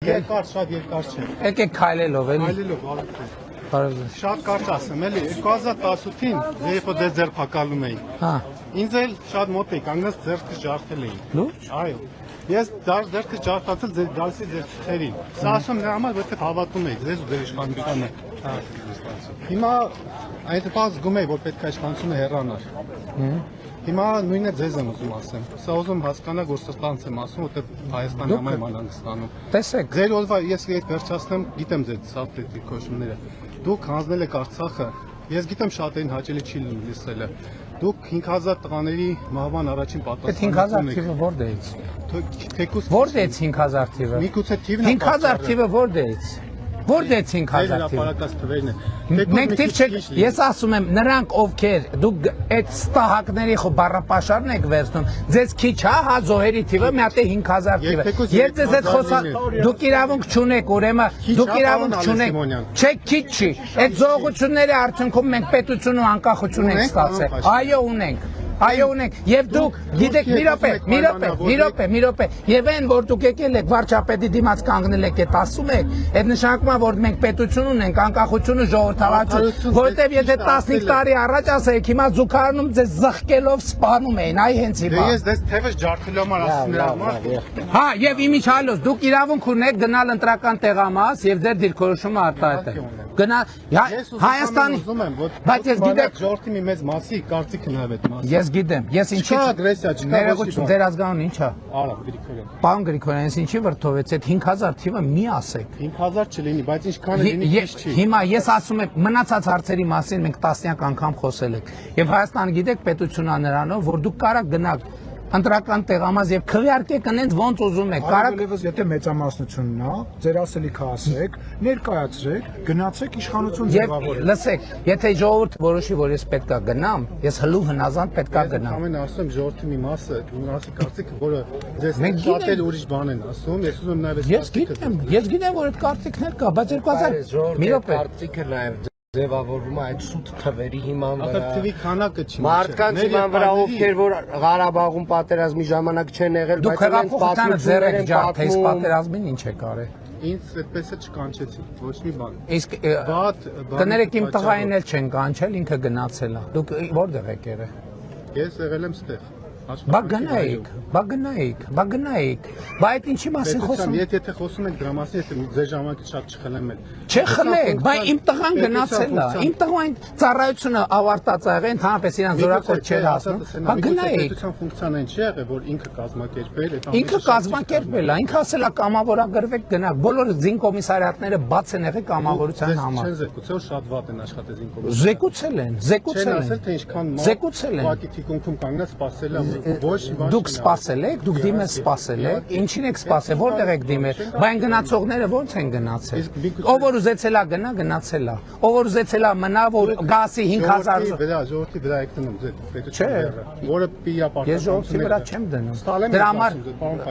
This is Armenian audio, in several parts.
Երկար, շատ երկար չէ։ Եկեք քայլելով էլի։ Այլելով արեք։ Շատ կարճ ասեմ, էլի 2018-ին երբ որ ձեր փակալում էի։ Հա։ Ինձ էլ շատ մոտ էի, կանգնած ձեռքը ջարդել էի։ Լուրջ։ Այո։ Ես ձեռքը ջարդացել ձեր գալսի ձեր թերին։ Սա ասում նրա համար, որտեղ հավատում էի ձեզ ու ձեր իշխանությանը։ Հիմա այդ զգում էի, որ պետք է իշխանությունը հեռանար։ Հիմա նույնը ձեզ եմ ուզում ասեմ։ Սա ուզում հասկանալ, որ սրտանց եմ ասում, որտեղ Հայաստանի համար եմ անհանգստանում։ Տեսեք։ Ձեր օրվա ես այդ վերջացնեմ, գիտեմ ձեր սափրետի քոշումները։ Դուք հանձնել եք Արցախը, ես գիտեմ շատերին հաճելի չի լսելը։ Դուք 5000 տղաների մահվան առաջին պատասխանատուն եք։ 5000 թիվը որտեղից։ Թեկուզ Որտեղից 5000 թիվը։ Միգուցե թիվն է։ 5000 թիվը որտեղից։ Որտեղից 5000 թիվը։ Հրապարակած թվերն է։ Մենք թիվ չեք, ես ասում եմ, նրանք ովքեր դուք այդ ստահակների բառապաշարն եք վերցնում, ձեզ քիչ հա զոհերի թիվը մի հատ է 5000 թիվը։ Երբ ձեզ այդ խոսալ, դուք իրավունք չունեք, ուրեմն դուք իրավունք չունեք։ Չէ, քիչ չի։ Այդ զոհությունների արդյունքում մենք պետություն ու անկախություն ենք ստացել։ Այո, ունենք։ Այո ունենք, եւ դուք գիտեք մի րոպե, եւ այն որ դուք եկել եք վարչապետի դիմաց կանգնել եք, այդ ասում եք, այդ նշանակում է որ մենք պետություն ունենք, անկախություն ու ժողովրդավարություն, որովհետեւ եթե 15 տարի առաջ ասեիք, հիմա զուգարանում ձեզ զղկելով սպանում էին, այ հենց հիմա։ Ես դες թևս ջարդելու համար ասում նրա համար։ Հա, եւ իմիջիալոց դուք իրավունք ունեք գնալ ընտրական տեղամաս եւ ձեր դիրքորոշումը արտահայտել։ Գնա Հայաստանի, բայց ես գիտեք ժողովրդի մի մեծ մասի կարծիքն է այդ մասը։ Ես գիտեմ, ես ինչի ագրեսիա չկա, ներողություն, ձեր ազգանուն ի՞նչ է։ Արա Գրիգորյան։ Պարոն Գրիգորյան, ես ինչի վրդովեց այդ 5000 թիվը մի ասեք։ 5000 չլինի, բայց ինչքան է լինի քիչ չի։ Հիմա ես ասում եմ, մնացած հարցերի մասին մենք տասնյակ անգամ խոսել ենք։ Եվ Հայաստանը գիտեք պետությունա նրանով, որ դուք կարաք գնաք ընտրական տեղամաս եւ քվեարկեք այնց ոնց ուզում եք։ Կարակ եթե մեծամասնությունն է, ձեր ասելիքը ասեք, ներկայացրեք, գնացեք իշխանություն ձևավորեք։ Լսեք, եթե ժողովուրդը որոշի, որ ես պետքա գնամ, ես հլու հնազանդ պետքա գնամ։ Ամեն ասում ժողովրդի մի մասը, ասի կարծիքը, որը ձեզ շատ էլ ուրիշ բան են ասում, ես ուզում նաեւ Ես գիտեմ, որ այդ կարծիքներ կա, բայց 2000 մի րոպե կարծիքը նաեւ ձևավորվում է այդ սուտ թվերի հիման վրա։ Ախր թվի քանակը չի։ Մարդկանց հիման վրա ովքեր որ Ղարաբաղում պատերազմի ժամանակ չեն եղել, բայց նրանց պատմությունները են ջարդել, պատերազմին ինչ է կարել։ Ինձ այդպես է չկանչեցի, ոչ մի բան։ Իսկ կներեք իմ տղային էլ չեն կանչել, ինքը գնացել է։ Դուք որտեղ եք եղել։ Ես եղել եմ ստեղ։ Բա գնայիք։ Բա այդ ինչի մասին խոսում։ Եթե խոսում եք դրա մասին, եթե ձեր ժամանակից շատ չխլեմ էլ։ Չխլեք, բա իմ տղան գնացել է։ Իմ տղային ծառայությունը ավարտած ա եղել, ընդհանրապես իրան զորակոչ չէր հասնում։ Բա գնայիք։ Պետության ֆունկցիան այն չի եղել, որ ինքը կազմակերպել է։ Ինքը կազմակերպել է, ինքը ասել է կամավորագրվեք գնաք։ Բոլոր զինկոմիսարիատները բաց են եղել կամավորության համար։ Չեն զեկուցել, շատ վատ են աշխատել զինկոմիսարիատները։ Զեկուցել են։ Չեն ասել թե ինչքան ուղղակի թիկունքում կանգնած սպասել է։ Դուք սպասել եք, դուք դիմել սպասել եք, ինչին եք սպասել, որտեղ եք դիմել, բայց գնացողները ո՞նց են գնացել։ Ով որ ուզեցել է գնա, գնացել է։ Ով որ ուզեցել է մնա, որ գասի 5000 ժողովրդի վրա եք դնում ձեր պետությունը, որը պիա պարտադիր։ Ես ժողովրդի վրա չեմ դնում։ Դրա համար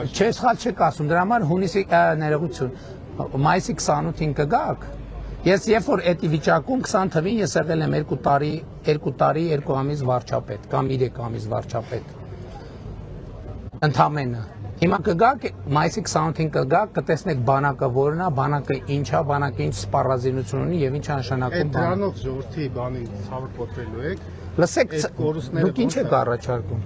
չէ, սխալ չեք ասում, դրա համար հունիսի ներողություն, մայիսի 28-ին կգաք։ Ես երբ որ այդ վիճակում 20 թվին ես եղել եմ 2 տարի 2 ամիս վարչապետ կամ 3 ամիս վարչապետ։ Ընդամենը։ Հիմա կգաք, մայիսի 28-ին կգաք, կտեսնեք բանակը որն է, բանակը ինչ է, բանակը ինչ սպառազինություն ունի եւ ինչ նշանակում բան։ Այդ դրանով ժողովրդի բանին ցավը կոտրելու եք։ Լսեք, դուք ինչ եք առաջարկում։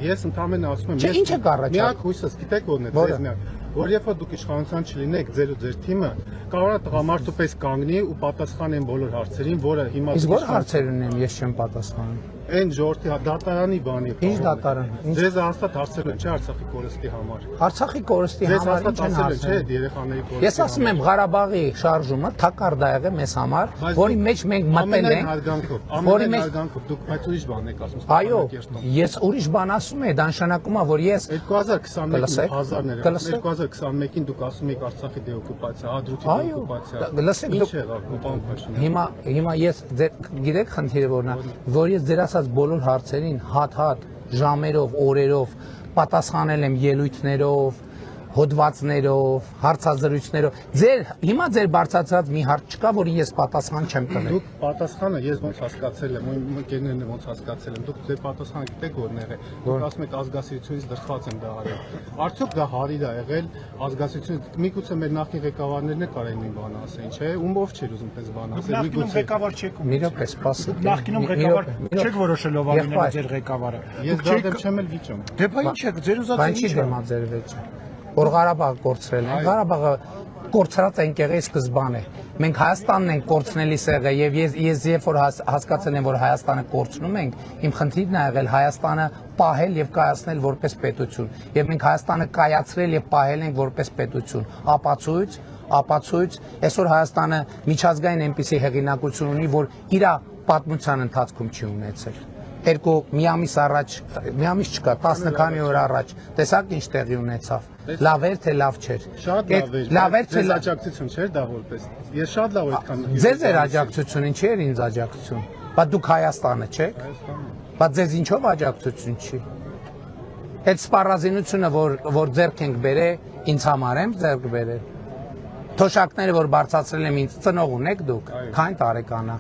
Ես ընդամենը ասում եմ, ես ինչ եք առաջարկում։ Միակ հույսս գիտեք ո՞րն է, ձեզ միակ, որ երբ որ դուք իշխանության չլինեք, ձեր ու ձեր թիմը կարող է տղամարդու պես կանգնի ու պատասխանեն բոլոր հարցերին, որը հիմա Իսկ ո՞ր հարցեր ունեմ, ես չեմ պատասխանում։ Այն ժողովրդի դատարանի բանի։ Ինչ դատարան։ Ձեզ հաստատ հարցեր են, չէ՞ Արցախի կորստի համար։ Արցախի կորստի համար ինչ են հարցեր, չէ՞ երեխաների կորստի։ Ես ասում եմ Ղարաբաղի շարժումը թակարդ ա եղել մեզ համար, որի մեջ մենք մտել ենք, որի մեջ դուք բայց ուրիշ բան եք ասում։ Այո, ես ուրիշ բան ասում եմ, դա նշանակում է, որ ես 2021-ին դուք ասում եք Արցախի դեօկուպացիա, Ադրուտի դեօկուպացիա։ Լսեք, հիմա ես գիտեք խնդիրը որն է, որ ես ձեր ասած բոլոր հարցերին հատ ժամերով, օրերով պատասխանել եմ ելույթներով, հոդվածներով, հարցազրույցներով։ Հիմա ձեր բարձրացած մի հարց չկա, որին ես պատասխան չեմ տվել։ Դուք պատասխանը ես ոնց հասկացել եմ, իմ ընկերներն ոնց հասկացել եմ, դուք ձեր պատասխանը գիտեք որն է եղել։ Դուք ասում եք ազգացիությունից դրդված եմ դա արել։ Արդյոք դա հարիր է եղել ազգացիություն։ Միգուցե մեր նախկին ղեկավարներն է կարային մի բան ասեն, չէ՞։ Ով չէր ուզում պես բան ասել։ Նախկինում ղեկավար չեք։ Մի րոպե, սպասեք։ Նախկինում ղեկավար չեք որոշելով ամենը ձեր ղեկավարը։ Ես դա դեմ չեմ էլ վիճում։ Դե բա ինչ եք, ձեր ուզած Բան չի դեմաձերվեց։ Որ Ղարաբաղը կորցրել են։ Ղարաբաղը կորցրած են կեղի սկզբան է։ Մենք Հայաստանն ենք կորցնելի սեղը եւ ես երբ որ հասկացել եմ որ Հայաստանը կորցնում ենք, իմ խնդիրն է եղել Հայաստանը պահել եւ կայացնել որպես պետություն։ Եվ մենք Հայաստանը կայացրել եւ պահել ենք որպես պետություն։ Ապացույց, այսօր Հայաստանը միջազգային այնպիսի հեղինակություն ունի, որ իր պատմության ընթացքում չի ունեցել։ Մի ամիս առաջ, մի ամիս չկա, 10 քանի օր առաջ, տեսակ ինչ տեղի ունեցավ։ Լավ էր թե լավ չէր։ Շատ լավ էր։ Ձեզ աջակցություն չէր դա որպես։ Ես շատ լավ այդքան։ Ձեզ էր աջակցություն, ինչի էր ինձ աջակցություն։ Բա դուք Հայաստանը չեք։ Բա ձեզ ինչով աջակցություն չի։ Այդ սպառազինությունը, որ ձեռք ենք բերել, ինձ համար եմ ձեռք բերել։ Թոշակները, որ բարձրացրել եմ ինձ, ծնող ունեք դուք, քանի տարեկան է։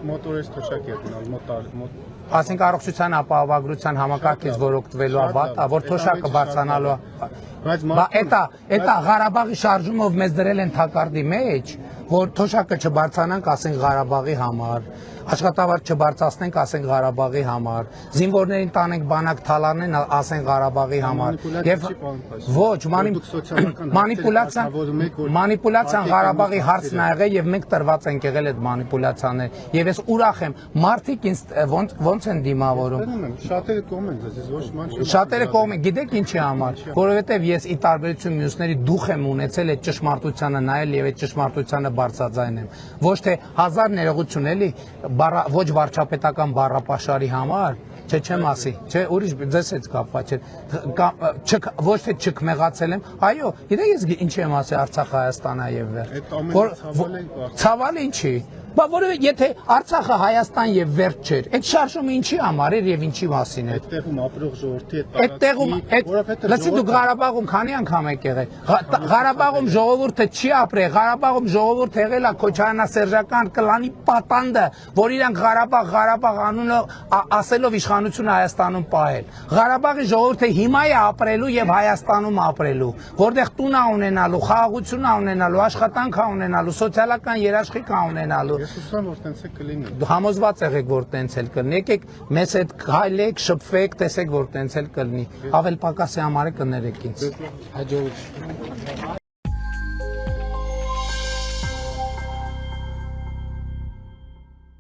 Մոտորես թոշակ է գնալ, մոտ Ասենք առողջության ապահովագրության համակարգից, որ օգտվելու է վատ, որ թոշակը բարձրանալու է։ Բայց էտա Ղարաբաղի շարժումով մեզ դրել են թակարդի մեջ, որ թոշակը չբարձրանանք, ասենք Ղարաբաղի համար, աշխատավարձ չբարձրացնենք, ասենք Ղարաբաղի համար, զինվորներին տանենք բանակ թալանեն, ասենք Ղարաբաղի համար։ Եվ ոչ, մանիպուլյացիան Ղարաբաղի հարցն է եղել եւ մենք տրված ենք եղել այդ մանիպուլյացիաներ։ Եվ ես ուրախ եմ, մարդիկ ինձ ոնց են դիմավորում։ Շատերը կողմ են ձեզ, ոչ ման չի։ Շատերը կողմ են, գիտեք ինչի համար, որովհետեւ ես ի տարբերություն մյուսների դուխ եմ ունեցել այդ ճշմարտությանը նայել եւ այդ ճշմարտությանը բարձրաձայն եմ։ Ոչ թե հազար ներողություն էլի, ոչ վարչապետական բառապաշարի համար, չէ չեմ ասի, չէ ուրիշ ձեզ հետ կապված չէ, ոչ թե չքմեղացել եմ, այո, գիտեք ես ինչի եմ ասի Արցախ Հայաստանա եւ վեր։ Ցավալ ինչի։ Բա որովհետեւ եթե Արցախը Հայաստան եւ վերջ չէր, այդ շարժումը ինչի համար էր եւ ինչի մասին էր։ Այդտեղում ապրող ժողովրդի այդ տեղում լսի դու Ղարաբաղում քանի անգամ եք եղել։ Ղարաբաղում ժողովուրդը չի ապրել, Ղարաբաղում ժողովուրդը եղել է Քոչարյանասերժական կլանի պատանդը, որ իրանք Ղարաբաղ անունը ասելով իշխանությունը Հայաստանում պահել։ Ղարաբաղի ժողովուրդը հիմա է ապրելու եւ Հայաստանում ապրելու, որտեղ տուն է ունենալու, խաղաղություն է ունենալու, աշխատանք է ունենալու, սոցիալական երաշխիք է ունենալու։ Ես ուզում եմ որ տենց է կլինի։ Համոզված եղեք որ տենց էլ կլինի։ Եկեք մեզ հետ քայլեք, շփվեք, տեսեք որ տենց էլ կլինի։ Ավել պակասի համար է կներեք ինձ։ Հաջողություն։